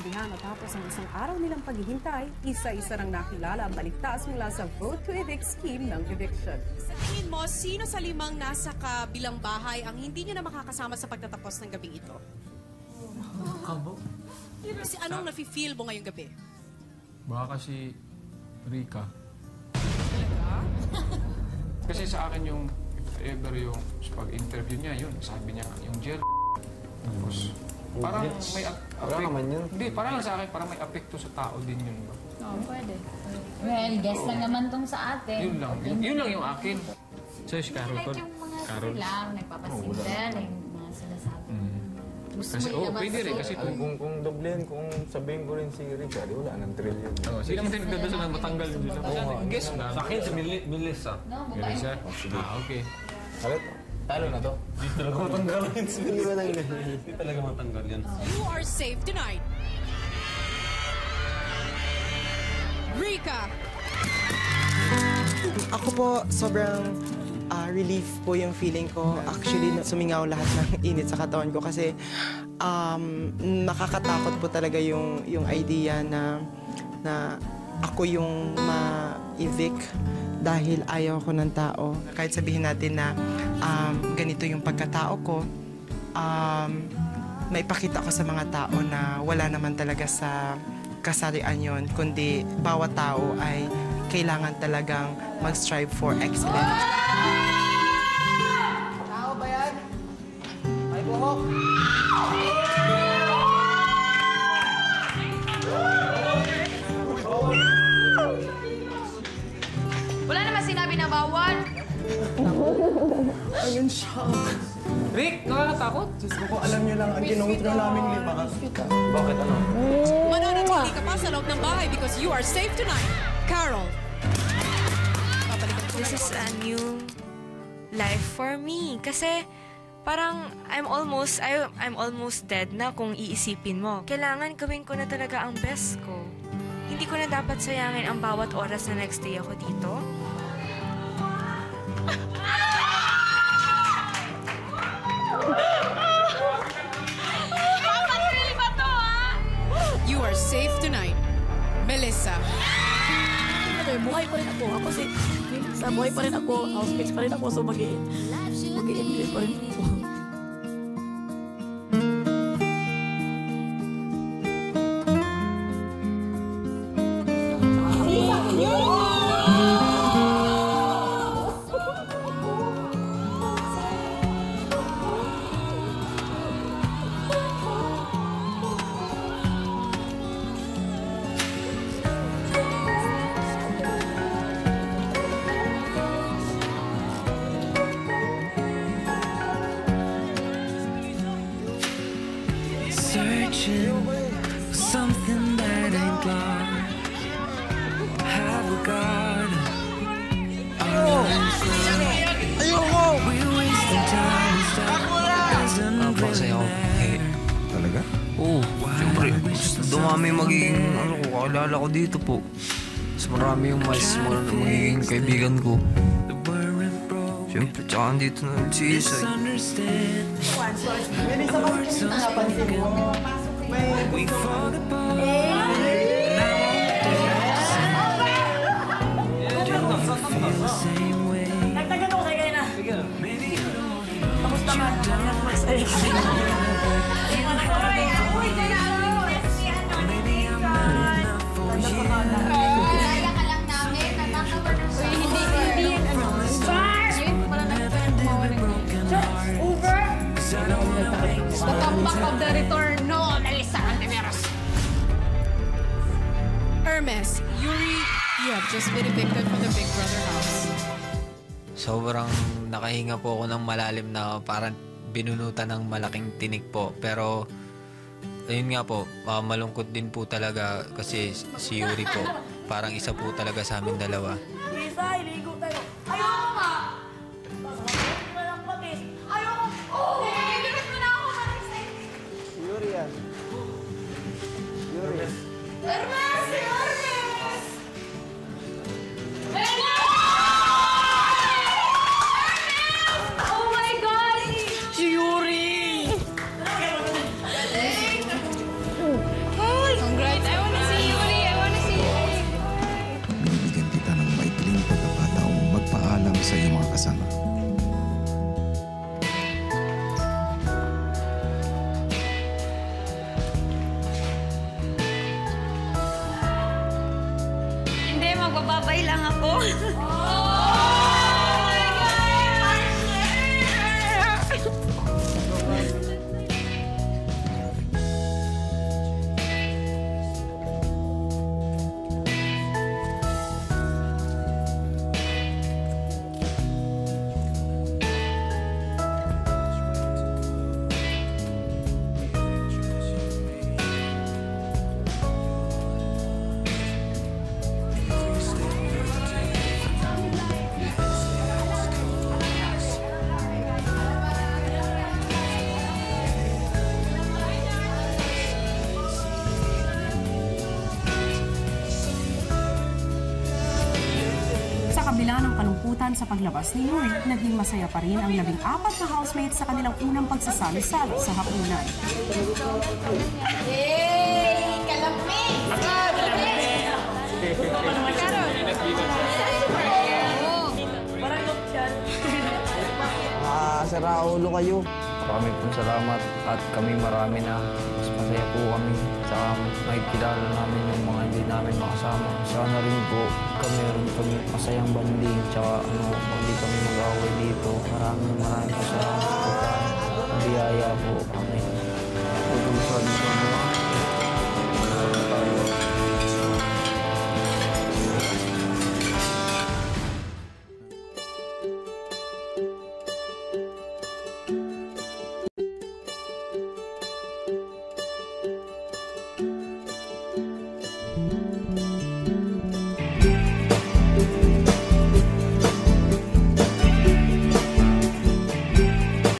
kinagabihan matapos ang isang araw nilang paghihintay, isa-isa nang nakilala ang baligtas mula sa Vote to Evict scheme ng eviction. Sa tingin mo, sino sa limang nasa kabilang bahay ang hindi nyo na makakasama sa pagtatapos ng gabi ito? Kasi anong nafe-feel mo ngayong gabi? Baka kasi Rika. Talaga? Kasi sa akin yung, if ever yung pag-interview niya, yun, sabi niya, yung gel. Tapos, parang may Hindi, parang lang sa akin, parang may apekto sa tao din yun ba? Oo, pwede. Well, guess lang naman tong sa atin. Yun lang yung akin. So, si Carol Like yung mga sila, nagpapasindan, yung mga sinasabi. Kasi, pwede rin. Kasi kung doblehan, kung sabihin ko rin si Rica, di wala nang thrill yun. sila naman tayo nagdadasal na matanggal yun. Guess lang. Sa akin, si Melissa. No, babae. Okay. Alit, talo na to. Di talaga matanggal yan. Di talaga matanggal yan. You are safe tonight. Rika! Ako po, sobrang relief po yung feeling ko. Actually, sumingaw lahat ng init sa katawan ko kasi nakakatakot po talaga yung idea na ako yung ma-evict dahil ayaw ko ng tao. Kahit sabihin natin na ganito yung pagkatao ko, maipakita ko sa mga tao na wala naman talaga sa kasarian yon, kundi bawat tao ay kailangan talagang mag-strive for excellence. Tao ba yan? May buhok! Wala naman sinabi na bawal. Ayun siya. Rick, nakakatakot? Diyos ko, alam niyo lang, ang ginong-withdraw namin lima. Bakit ano? Mananatili ka pa sa loob ng bahay because you are safe tonight. Carol! This is a new life for me. Kasi parang I'm almost dead na kung iisipin mo. Kailangan gawin ko na talaga ang best ko. Hindi ko na dapat sayangin ang bawat oras na nagstay ako dito. You are safe tonight. Melissa. Buhay pa rin ako. Sa buhay pa rin ako, housemates pa rin ako, so mag-i-enjoy pa rin ako. Searching for something that ain't gone. Have a garden. Ayoko! We're wasting time and stuff doesn't really matter. Talaga? Oo, siyempre. Dumami magiging kakilala ko dito po. Mas marami yung magiging kaibigan ko. Siyempre, tsaka dito na si Isay. Melissa, bakit yung napansin mo? We fall apart, and I won't feel the same way. Nagtagan ako kayo na. Maybe you don't Kamusta man? Masaya. maybe I'm not enough for you. Kaya ka lang namin. Hindi yan ano. Uber! 'Cause I don't wanna make this The comeback of the return. No, Melissa Antiveros. Hermes, Yuri, you have just been evicted from the Big Brother house. Sobrang nakahinga po ako ng malalim na parang binunutan ng malaking tinik po. Pero, ayun nga po, malungkot din po talaga kasi si Yuri po, parang isa po talaga sa amin dalawa. Lisa, iligo tayo. Ayoko nga! Ayoko! Oh! Nagigilip mo na ako, Marisa. Yuri yan. Yuri. Hermes! Hermes! Oh my God! Si Yuri! Hoy! Magbabay lang ako. Sa kabila ng kalungkutan sa paglabas ni Yuri, naging masaya pa rin ang 14 na housemates sa kanilang unang pagsasalo-salo sa hapunan. Yay! Kalamig! Sira ulo kayo. Marami pong salamat at kami marami na. Mas masaya po kami sa makikilala namin yung mga hindi namin makasama. Sana rin po kami masayang banding tsaka hindi kami mag-away dito. Maraming po salamat po. Biyaya po.